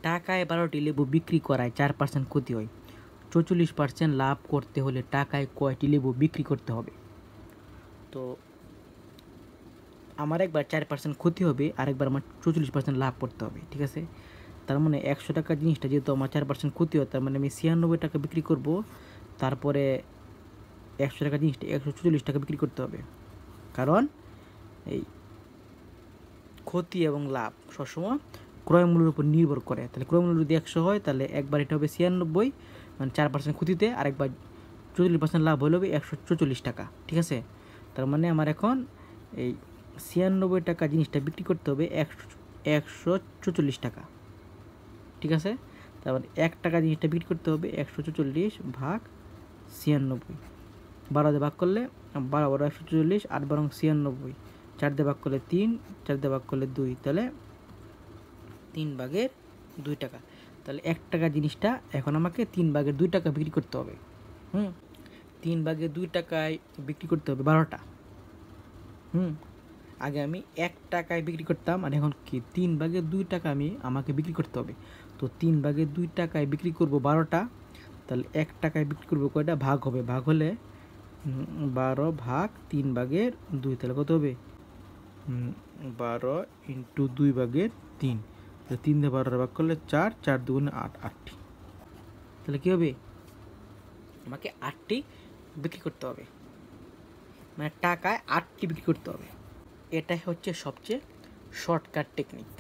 টাকায় 12টি লেবু বিক্রি করায় 4% ক্ষতি হয়। 44% লাভ করতে হলে টাকায় কয়টি লেবু বিক্রি করতে হবে? তো আমার একবার 4% ক্ষতি হবে, আরেকবার আমার 44% লাভ করতে হবে, ঠিক আছে? তার মানে 100 টাকা জিনিসটা যেহেতু আমার 4% ক্ষতি হয়, তার মানে আমি 96 টাকা বিক্রি করব, তারপরে 100 টাকা জিনিসটা 144 টাকা বিক্রি করতে হবে। কারণ এই ক্ষতি এবং লাভ সবসময় ক্রয় মূল্যের উপর নির্ভর করে। তাহলে ক্রয় মূল্য যদি 100 হয়, তাহলে একবার এটা হবে 96, মানে 4% ক্ষতিতে, আরেকবার 44% লাভ হলে হবে 144 টাকা, ঠিক আছে? তার মানে আমার এখন এই 96 টাকা জিনিসটা বিক্রি করতে হবে 144 টাকা, ঠিক আছে? তারপরে 1 টাকা জিনিসটা বিক্রি করতে হবে 144 ভাগ 96, 12 দিয়ে ভাগ করলে 12 12 144, 8 12 96, 4 দিয়ে ভাগ করলে 3, 4 দিয়ে ভাগ করলে 2, তাহলে 3 ভাগের 2 টাকা। তাহলে 1 টাকা জিনিসটা এখন আমাকে 3 ভাগের 2 টাকা বিক্রি করতে হবে। 3 ভাগের 2 টাকায় বিক্রি করতে হবে 12টা। আগে আমি 1 টাকায় বিক্রি করতাম, আর এখন কি 3 ভাগের 2 টাকা আমাকে বিক্রি করতে হবে। তো 3 ভাগের 2 টাকায় বিক্রি করব 12টা, তাহলে 1 টাকায় বিক্রি করব কয়টা? ভাগ হবে, ভাগ হলে 12 ভাগ 3 ভাগের 2, তাহলে কত হবে? 12 ইন্টু 2 ভাগের 3, তাহলে 3 দিয়ে 12 ভাগ করলে 4, 4 দুগুণে 8, 8টি। তাহলে কী হবে? আমাকে 8টি বিক্রি করতে হবে, মানে টাকায় 8টি বিক্রি করতে হবে। এটাই হচ্ছে সবচেয়ে শর্টকাট টেকনিক।